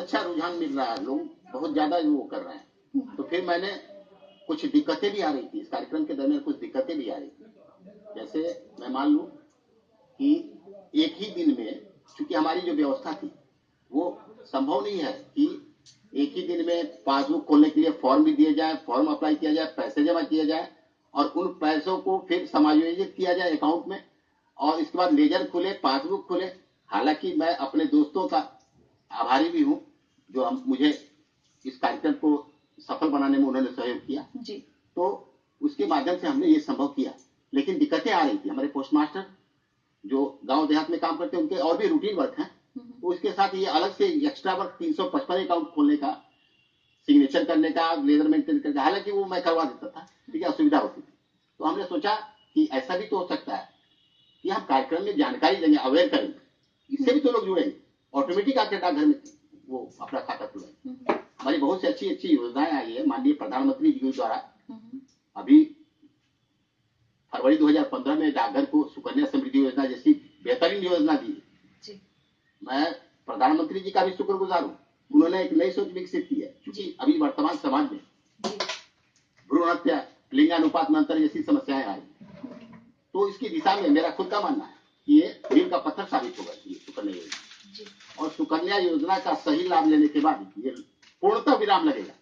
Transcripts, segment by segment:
अच्छा रुझान मिल रहा है, लोग बहुत ज्यादा वो कर रहे हैं। तो फिर मैंने कुछ दिक्कतें भी आ रही थी इस कार्यक्रम के दरमियान, कुछ दिक्कतें भी आ रही थी। जैसे मैं मान लूं कि एक ही दिन में, चूंकि हमारी जो व्यवस्था थी वो संभव नहीं है कि एक ही दिन में पासबुक खोलने के लिए फॉर्म भी दिए जाए, फॉर्म अप्लाई किया जाए, पैसे जमा किए जाए और उन पैसों को फिर समायोजित किया जाए अकाउंट में और इसके बाद लेजर खुले, पासबुक खुले। हालांकि मैं अपने दोस्तों का आभारी भी हूं जो हम मुझे इस कार्यक्रम को सफल बनाने में उन्होंने सहयोग किया जी। तो उसके माध्यम से हमने ये संभव किया, लेकिन दिक्कतें आ रही थी। हमारे पोस्ट मास्टर जो गांव देहात में काम करते हैं उनके और भी रूटीन वर्क है, तो उसके साथ ये अलग से एक्स्ट्रा वर्क 355 अकाउंट खोलने का, सिग्नेचर करने का, लेजर मेंटेन करने का, हालांकि वो मैं करवा देता था, ठीक है, असुविधा होती थी। तो हमने सोचा कि ऐसा भी तो हो सकता है कि हम कार्यक्रम में जानकारी देंगे, अवेयर करेंगे, इससे भी तो लोग जुड़ेंगे, ऑटोमेटिक आके डाकघर में वो अपना खाता खुलाएंगे। हमारी बहुत सी अच्छी अच्छी योजनाएं आई है माननीय प्रधानमंत्री जी द्वारा। अभी फरवरी 2015 में डाकघर को सुकन्या समृद्धि योजना जैसी बेहतरीन योजना दी। मैं प्रधानमंत्री जी का भी शुक्रगुजार हूँ, उन्होंने एक नई सोच विकसित की है। क्योंकि अभी वर्तमान समाज में भ्रूण हत्या, लिंगानुपात में अंतर जैसी समस्याएं आ रही, तो इसकी दिशा में मेरा खुद का मानना है कि ये मील का पत्थर साबित होगा ये सुकन्या योजना। और सुकन्या योजना का सही लाभ लेने के बाद ये पूर्णतः विराम लगेगा।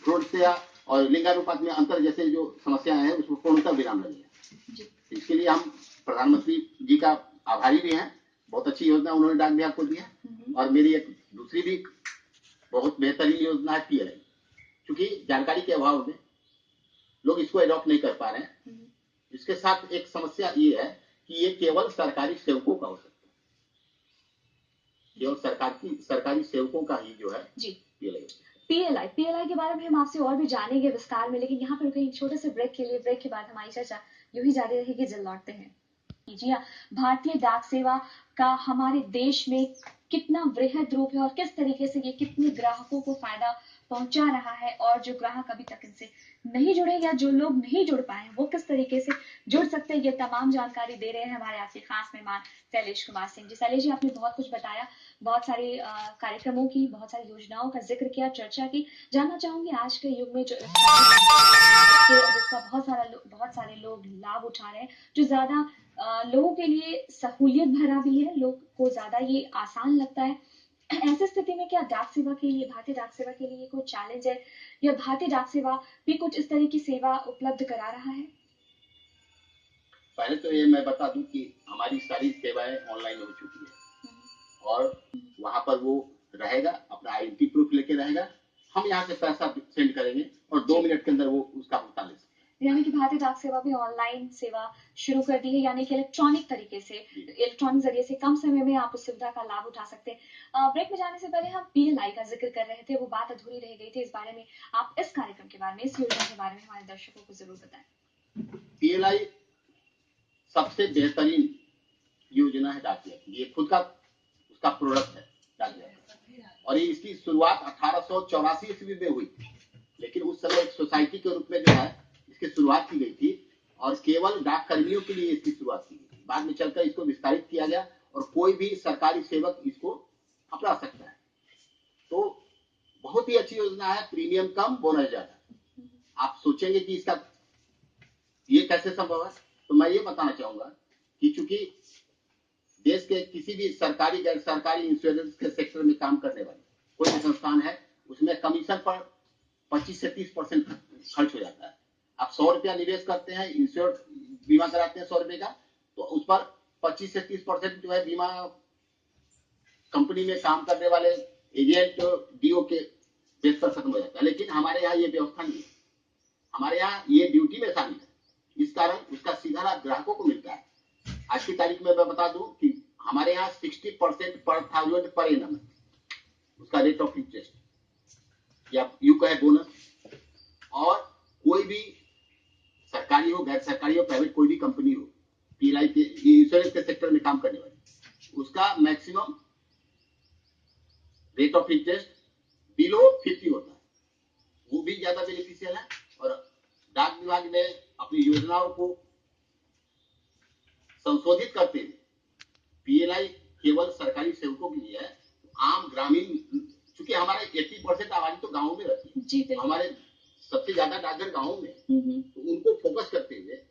भ्रूण हत्या और लिंगानुपात में अंतर जैसे जो समस्याएं हैं उसमें पूर्णतः विराम लगेगा। इसके लिए हम प्रधानमंत्री जी का आभारी भी हैं। बहुत अच्छी योजना उन्होंने डाक विभाग को दी है। और मेरी एक दूसरी भी बहुत बेहतरीन योजना है PLI। क्योंकि जानकारी के अभाव में लोग इसको एडॉप्ट नहीं कर पा रहे हैं। इसके साथ एक समस्या ये है कि ये केवल सरकारी सेवकों का हो सकता है, केवल सरकारी सेवकों का ही जो है PLI के बारे में हम आपसे और भी जानेंगे विस्तार में, लेकिन यहाँ पर रुकेंगे छोटे से ब्रेक के लिए। ब्रेक के बाद हमारी चर्चा यूं ही जारी रहेगी, जल्द लौटते हैं। जी हाँ, भारतीय डाक सेवा का हमारे देश में कितना वृहद रूप है और किस तरीके से ये कितने ग्राहकों को फायदा पहुंचा रहा है, और जो ग्राहक अभी तक इनसे नहीं जुड़े या जो लोग नहीं जुड़ पाए हैं वो किस तरीके से जुड़ सकते हैं, ये तमाम जानकारी दे रहे हैं हमारे आज के खास मेहमान शैलेश कुमार सिंह जी। शैलेश जी, आपने बहुत कुछ बताया, बहुत सारे कार्यक्रमों की, बहुत सारी योजनाओं का जिक्र किया, चर्चा की। जानना चाहूंगी आज के युग में जो जिसका बहुत सारे लोग लाभ उठा रहे हैं, जो ज्यादा लोगों के लिए सहूलियत भरा भी है, लोग को ज्यादा ये आसान लगता है, ऐसी स्थिति में क्या डाक सेवा के लिए, भारतीय डाक सेवा के लिए कोई चैलेंज है या भारतीय डाक सेवा भी कुछ इस तरह की सेवा उपलब्ध करा रहा है? पहले तो ये मैं बता दूं कि हमारी सारी सेवाएं ऑनलाइन हो चुकी है और वहां पर वो रहेगा, अपना आइडेंटिटी प्रूफ लेके रहेगा। हम यहाँ से पैसा सेंड करेंगे और 2 मिनट के अंदर वो उसका भुगतान ले सकते हैं। यानी कि भारतीय डाक सेवा भी ऑनलाइन सेवा शुरू कर दी है, यानी कि इलेक्ट्रॉनिक तरीके से, इलेक्ट्रॉनिक जरिए से कम समय में आप उस सुविधा का लाभ उठा सकते हैं। ब्रेक में जाने से पहले हम PLI का जिक्र कर रहे थे, वो बात अधूरी रह गई थी। इस बारे में आप इस कार्यक्रम के बारे में, इस योजना के बारे में हमारे दर्शकों को जरूर बताएं। PLI सबसे बेहतरीन योजना है डाक विभाग, ये खुद का उसका प्रोडक्ट है डाक विभाग। और ये इसकी शुरुआत 1884 ईस्वी में हुई, लेकिन उस समय एक सोसाइटी के रूप में जो है इसकी शुरुआत की गई थी और केवल डाक कर्मियों के लिए इसकी शुरुआत की गई। बाद में चलकर इसको विस्तारित किया गया और कोई भी सरकारी सेवक इसको अपना सकता है। तो बहुत ही अच्छी योजना है, प्रीमियम कम, बोनस ज्यादा। आप सोचेंगे कि इसका ये कैसे संभव है, तो मैं ये बताना चाहूंगा कि चूंकि देश के किसी भी सरकारी गैर सरकारी इंश्योरेंस के सेक्टर में काम करने वाले कोई भी संस्थान है, उसमें कमीशन पर 25 से 30% खर्च हो जाता है। आप 100 रुपया निवेश करते हैं, इंश्योर बीमा कराते हैं 100 रुपए का, तो उस पर 25 से 30% जो है बीमा कंपनी में काम करने वाले एजेंट DO के बेस पर खत्म हो जाता है। लेकिन हमारे यहाँ ये व्यवस्था नहीं है, हमारे यहाँ ये ड्यूटी में शामिल है, इस कारण उसका सीधा लाभ ग्राहकों को मिलता है। आज की तारीख में मैं बता दूं कि हमारे यहाँ 60% पर 1000 पर एनम है उसका रेट ऑफ इंटरेस्ट या यू कहे बोनस। और कोई भी सरकारी हो, गैर सरकारी हो, प्राइवेट कोई भी कंपनी हो, PLI के इंश्योरेंस के सेक्टर में काम करने वाली, उसका maximum rate of interest below 50 होता है, वो भी ज्यादा बेनिफिशियल है। और डाक विभाग ने अपनी योजनाओं को संशोधित करते हुए PLI केवल सरकारी सेवकों के लिए है, आम ग्रामीण, चूंकि हमारे 80% आबादी तो गाँव में रहती है। जी बिल्कुल। हमारे सबसे ज्यादा डाकघर गाँव में, तो उनको फोकस करते हुए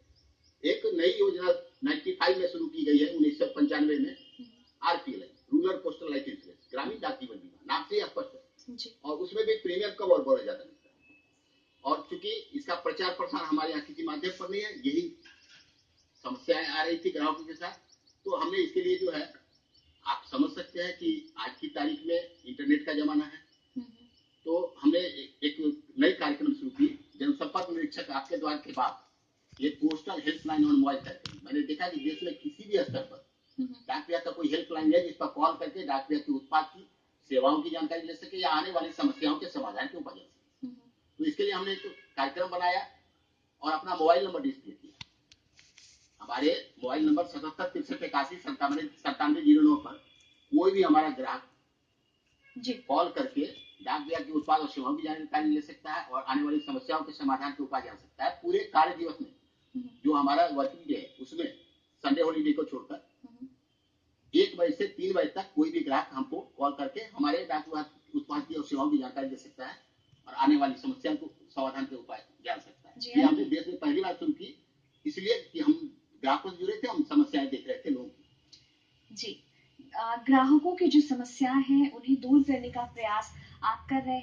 एक नई योजना 95 में शुरू की गई है, 1995 में, RPL, rural postal life insurance, ग्रामीण डाक जीवन बीमा, नाम से स्पष्ट है। और उसमें भी प्रीमियम कवर बहुत ज्यादा मिलता है। और चूंकि इसका प्रचार प्रसार हमारे यहाँ किसी माध्यम पर नहीं है, यही समस्याएं आ रही थी ग्राहकों के साथ, तो हमने इसके लिए जो है, आप समझ सकते हैं कि आज की तारीख में इंटरनेट का जमाना है, तो हमने एक नई कार्यक्रम शुरू की, जनसंपर्क निरीक्षक आपके द्वार के बाद, ये पोस्टल हेल्पलाइन और मोबाइल कार्यक्रम। मैंने देखा कि देश में किसी भी स्तर पर डाक विभाग का कोई हेल्पलाइन है जिस पर कॉल करके डाक विभाग के उत्पाद की, सेवाओं की जानकारी ले सके या आने वाली समस्याओं के समाधान के उपाय ले सके। तो इसके लिए हमने एक कार्यक्रम बनाया और अपना मोबाइल नंबर डिस्प्ले किया। हमारे मोबाइल नंबर 77 63 81 97 पर कोई भी हमारा ग्राहक कॉल करके डाक विभाग के उत्पाद और सेवाओं की जानकारी ले सकता है और आने वाली समस्याओं के समाधान के उपाय जान सकता है। पूरे कार्य दिवस में जो हमारा वर्किंग डे है, उसमें संडे हॉलीडे को छोड़कर 1 बजे से 3 बजे तक कोई भी ग्राहक हमको कॉल करके हमारे डाक विभाग उत्पाद की और सेवाओं की जानकारी दे सकता है और आने वाली समस्या को समाधान के उपाय जान सकता है। ये हमने देश में पहली बार शुरू की, इसलिए कि हम ग्राहकों से जुड़े थे, हम समस्याएं देख रहे थे लोगों की। जी, ग्राहकों की जो समस्याएं हैं उन्हें दूर करने का प्रयास आप कर रहे हैं।